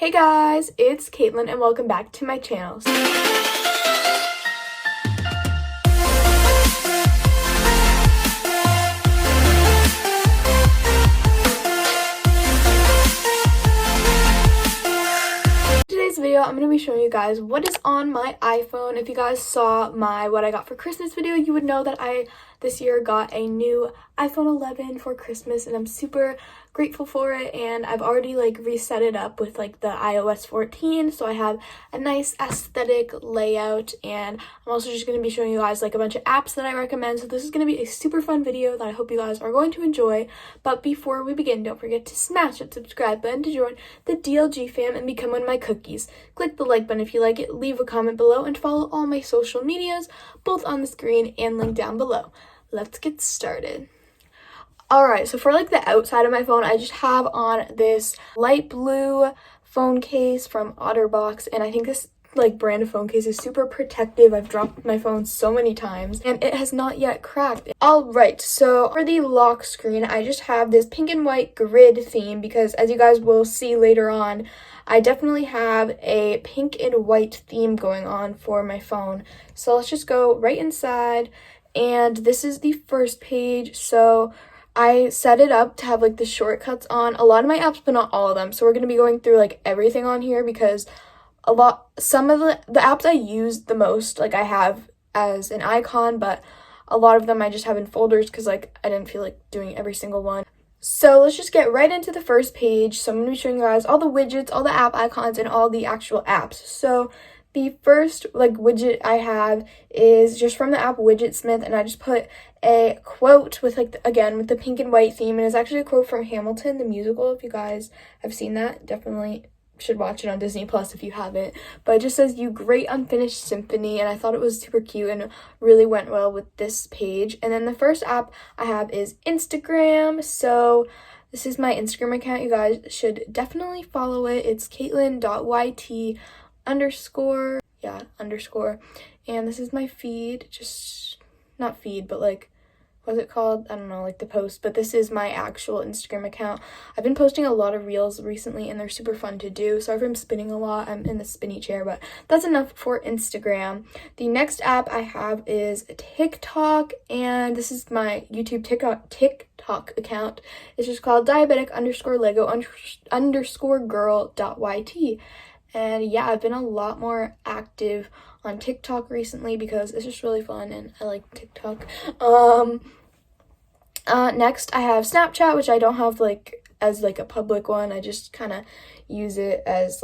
Hey guys, it's Caitlin and welcome back to my channel. Today's video, I'm going to be showing you guys what is on my iPhone. If you guys saw my what I got for Christmas video, you would know that I this year got a new iPhone 11 for Christmas and I'm super grateful for it, and I've already reset it up with the iOS 14, so I have a nice aesthetic layout, and I'm also just going to be showing you guys a bunch of apps that I recommend. So this is going to be a super fun video that I hope you guys are going to enjoy. But before we begin, don't forget to smash that subscribe button to join the DLG fam and become one of my cookies. Click the like button if you like it, leave a comment below, and follow all my social medias, both on the screen and linked down below. Let's get started. Alright, so for the outside of my phone, I just have on this light blue phone case from OtterBox, and I think this brand of phone case is super protective. I've dropped my phone so many times and it has not yet cracked. Alright, so for the lock screen, I just have this pink and white grid theme because, as you guys will see later on, I definitely have a pink and white theme going on for my phone. So let's just go right inside, and this is the first page. So I set it up to have the shortcuts on a lot of my apps, but not all of them. So we're going to be going through everything on here because some of the apps I use the most, I have as an icon, but a lot of them I just have in folders because I didn't feel like doing every single one. So let's just get right into the first page. So I'm going to be showing you guys all the widgets, all the app icons, and all the actual apps. So the first widget I have is just from the app Widgetsmith, and I just put a quote with again with the pink and white theme, and it's actually a quote from Hamilton the musical. If you guys have seen that, definitely should watch it on Disney Plus if you haven't. But it just says, "You great unfinished symphony," and I thought it was super cute and really went well with this page. And then the first app I have is Instagram. So this is my Instagram account. You guys should definitely follow it. It's caitlin.yt_, and this is my feed. Just not feed, but what's it called? I don't know, the post, but this is my actual Instagram account. I've been posting a lot of reels recently and they're super fun to do. Sorry if I'm spinning a lot, I'm in the spinny chair, but that's enough for Instagram. The next app I have is TikTok, and this is my YouTube TikTok account. It's just called diabetic_lego_girl.yt. And yeah, I've been a lot more active on TikTok recently because it's just really fun and I like TikTok. Next I have Snapchat, which I don't have as a public one. I just kind of use it as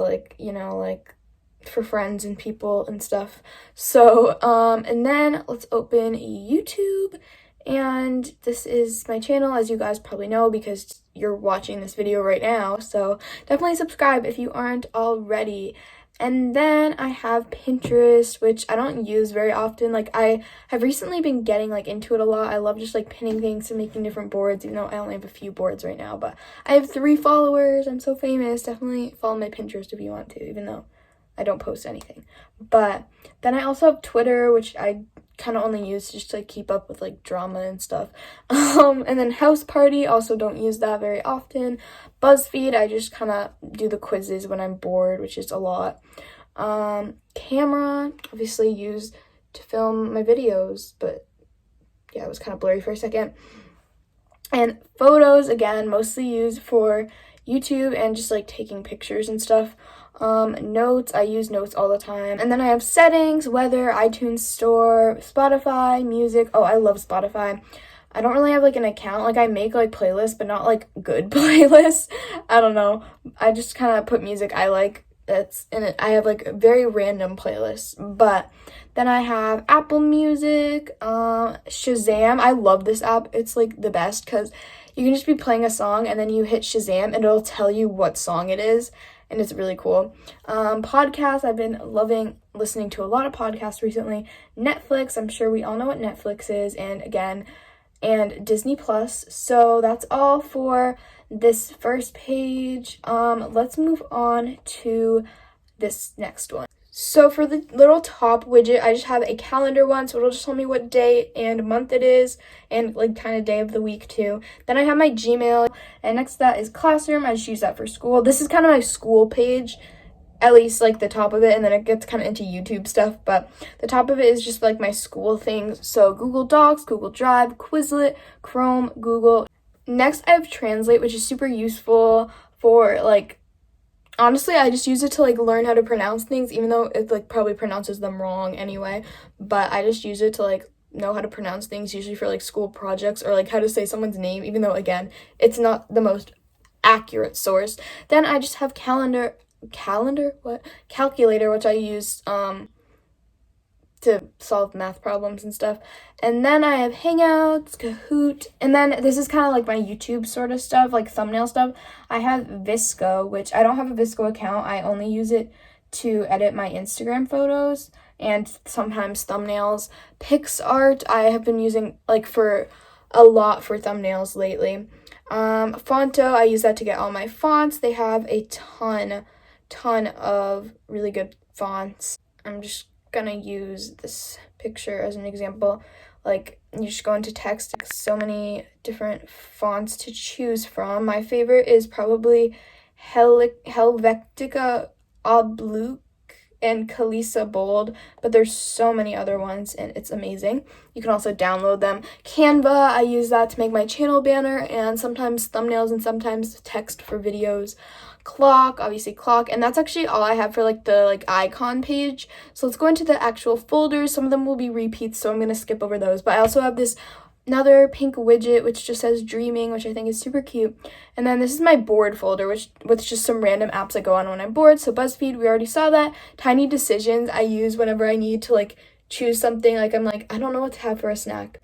for friends and people and stuff. So and then let's open YouTube, and this is my channel, as you guys probably know because you're watching this video right now. So definitely subscribe if you aren't already. And then I have Pinterest, which I don't use very often. I have recently been getting into it a lot. I love just pinning things and making different boards, even though I only have a few boards right now. But I have 3 followers. I'm so famous. Definitely follow my Pinterest if you want to, even though I don't post anything. But then I also have Twitter, which I kind of only use just to keep up with drama and stuff. And then House Party, also don't use that very often. BuzzFeed, I just kind of do the quizzes when I'm bored, which is a lot. Camera, obviously use to film my videos, but yeah, it was kind of blurry for a second. And photos, again, mostly used for YouTube and just taking pictures and stuff. Notes, I use notes all the time. And then I have settings, weather, iTunes Store, Spotify, music. Oh, I love Spotify. I don't really have an account. I make playlists, but not good playlists. I don't know. I just kind of put music I like that's in it. I have very random playlists. But then I have Apple Music, Shazam. I love this app. It's the best because you can just be playing a song and then you hit Shazam and it'll tell you what song it is. And it's really cool. Podcasts, I've been loving listening to a lot of podcasts recently. Netflix, I'm sure we all know what Netflix is, and Disney Plus. So that's all for this first page. Let's move on to this next one. So for the little top widget, I just have a calendar one, so it'll just tell me what day and month it is, and like kind of day of the week too. Then I have my Gmail, and next to that is Classroom. I just use that for school. This is kind of my school page, at least like the top of it, and then it gets kind of into YouTube stuff, but the top of it is just like my school things. So Google Docs, Google Drive, Quizlet, Chrome, Google. Next I have Translate, which is super useful for like, honestly, I just use it to like learn how to pronounce things, even though it like probably pronounces them wrong anyway, but I just use it to like know how to pronounce things, usually for like school projects, or like how to say someone's name, even though again, it's not the most accurate source. Then I just have calculator, which I use to solve math problems and stuff. And then I have Hangouts, Kahoot, and then this is kind of like my YouTube sort of stuff, like thumbnail stuff. I have Visco, which I don't have a Visco account. I only use it to edit my Instagram photos and sometimes thumbnails. PixArt I have been using like for a lot for thumbnails lately. Fonto, I use that to get all my fonts. They have a ton of really good fonts. I'm just gonna use this picture as an example. Like, you just go into text, so many different fonts to choose from. My favorite is probably Helvetica Oblique and Kalisa Bold, but there's so many other ones and it's amazing. You can also download them. Canva, I use that to make my channel banner and sometimes thumbnails and sometimes text for videos. Clock, obviously Clock, and that's actually all I have for like the like icon page. So let's go into the actual folders. Some of them will be repeats, so I'm gonna skip over those, but I also have this another pink widget which just says dreaming, which I think is super cute. And then this is my bored folder, which with just some random apps I go on when I'm bored. So BuzzFeed, we already saw that. Tiny Decisions I use whenever I need to like choose something, like I'm like, I don't know what to have for a snack,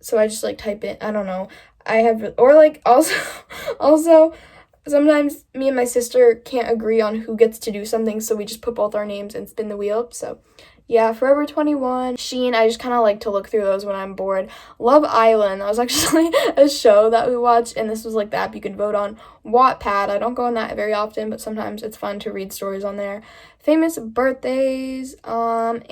so I just like type in, I don't know, I have, or like also sometimes me and my sister can't agree on who gets to do something, so we just put both our names and spin the wheel. So yeah, Forever 21, Sheen, I just kind of like to look through those when I'm bored. Love Island, that was actually a show that we watched, and this was like the app you could vote on. Wattpad, I don't go on that very often, but sometimes it's fun to read stories on there. Famous Birthdays, and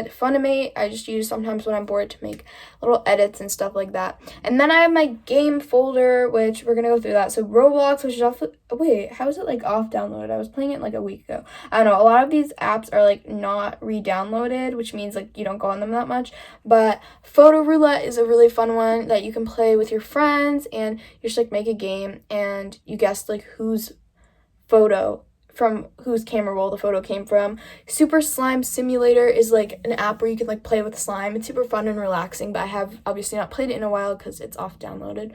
Funimate, I just use sometimes when I'm bored to make little edits and stuff like that. And then I have my game folder, which we're gonna go through that. So Roblox, which is off, wait, how is it like off download? I was playing it like a week ago. I don't know, a lot of these apps are like not re-downloaded, which means like you don't go on them that much. But Photo Roulette is a really fun one that you can play with your friends, and you just like make a game and you guess like whose camera roll the photo came from. Super Slime Simulator is like an app where you can like play with slime. It's super fun and relaxing, but I have obviously not played it in a while because it's offloaded.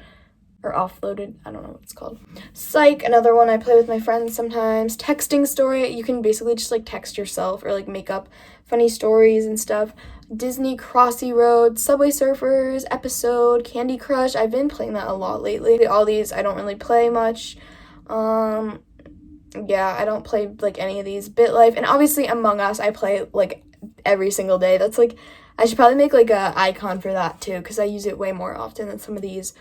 I don't know what it's called. Psych, another one I play with my friends sometimes. Texting Story, you can basically just like text yourself or like make up funny stories and stuff. Disney Crossy Road, Subway Surfers, Episode, Candy Crush, I've been playing that a lot lately. All these I don't really play much. Yeah, I don't play like any of these. BitLife, and obviously Among Us I play like every single day. That's like, I should probably make like a icon for that too, because I use it way more often than some of these.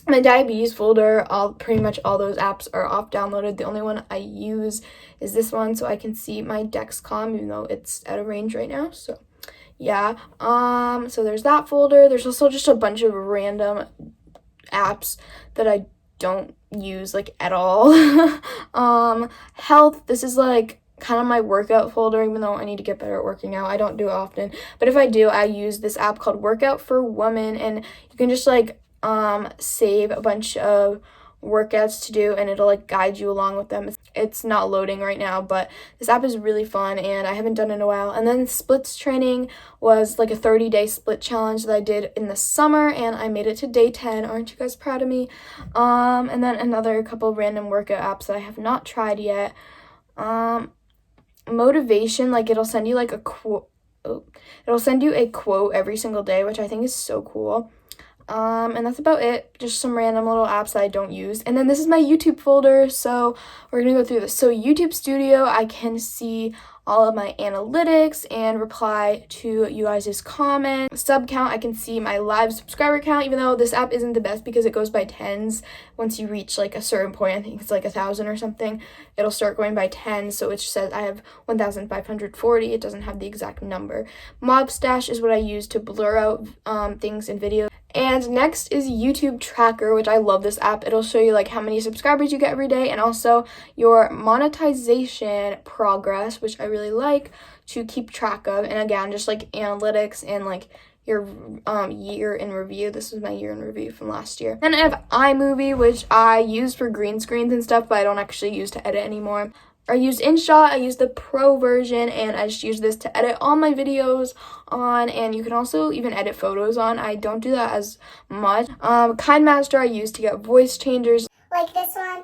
My diabetes folder, pretty much all those apps are off downloaded. The only one I use is this one, so I can see my Dexcom, even though it's out of range right now. So yeah, so there's that folder. There's also just a bunch of random apps that I don't use like at all. Health, this is like kind of my workout folder, even though I need to get better at working out. I don't do it often, but if I do, I use this app called Workout for Women, and you can just like save a bunch of workouts to do, and it'll like guide you along with them. It's not loading right now, but this app is really fun and I haven't done it in a while. And then splits training was like a 30-day split challenge that I did in the summer, and I made it to day 10. Aren't you guys proud of me? And then another couple random workout apps that I have not tried yet. Motivation, like it'll send you like a quote. It'll send you a quote every single day, which I think is so cool. And that's about it. Just some random little apps that I don't use. And then this is my YouTube folder, so we're gonna go through this. So YouTube Studio, I can see all of my analytics and reply to you guys' comments. Sub count, I can see my live subscriber count, even though this app isn't the best because it goes by tens. Once you reach like a certain point, I think it's like 1,000 or something, it'll start going by 10. So it says I have 1,540. It doesn't have the exact number. Mob Stash is what I use to blur out things in videos. And next is YouTube Tracker, which I love this app. It'll show you like how many subscribers you get every day and also your monetization progress, which I really like to keep track of. And again, just like analytics and like your year in review. This is my year in review from last year. Then I have Imovie, which I use for green screens and stuff, but I don't actually use to edit anymore. I use InShot, I use the pro version, and I just use this to edit all my videos on, and you can also even edit photos on. I don't do that as much. KineMaster I use to get voice changers. Like this one.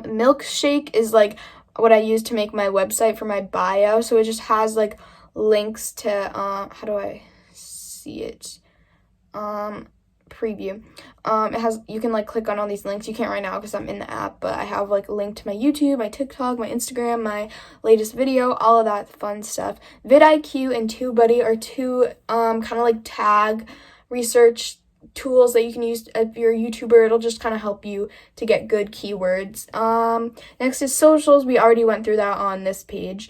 Milkshake is like what I use to make my website for my bio, so it just has like links to, how do I see it? Preview. It has, you can like click on all these links. You can't right now because I'm in the app, but I have like a link to my YouTube, my TikTok, my Instagram, my latest video, all of that fun stuff. vidIQ and TubeBuddy are two kind of like tag research tools that you can use if you're a YouTuber. It'll just kind of help you to get good keywords. Next is socials. We already went through that on this page.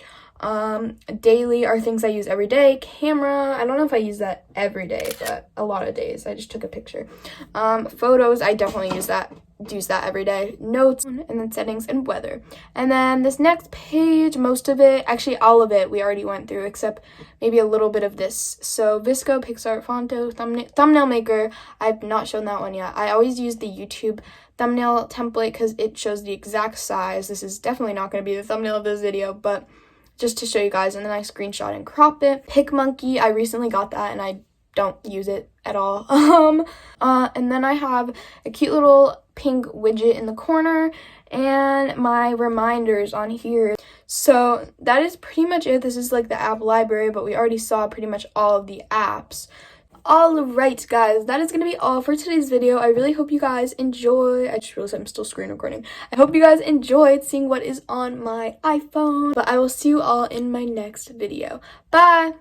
Daily are things I use every day. Camera, I don't know if I use that every day, but a lot of days. I just took a picture. Photos, I definitely use that every day. Notes, and then settings and weather. And then this next page, most of it, actually all of it, we already went through, except maybe a little bit of this. So Visco, PixArt, Fonto, thumbnail maker, I've not shown that one yet. I always use the YouTube thumbnail template because it shows the exact size. This is definitely not going to be the thumbnail of this video, but just to show you guys, and then I screenshot and crop it. PicMonkey, I recently got that and I don't use it at all. And then I have a cute little pink widget in the corner and my reminders on here. So that is pretty much it. This is like the app library, but we already saw pretty much all of the apps. Alright guys, that is going to be all for today's video. I really hope you guys enjoy. I just realized I'm still screen recording. I hope you guys enjoyed seeing what is on my iPhone, but I will see you all in my next video. Bye!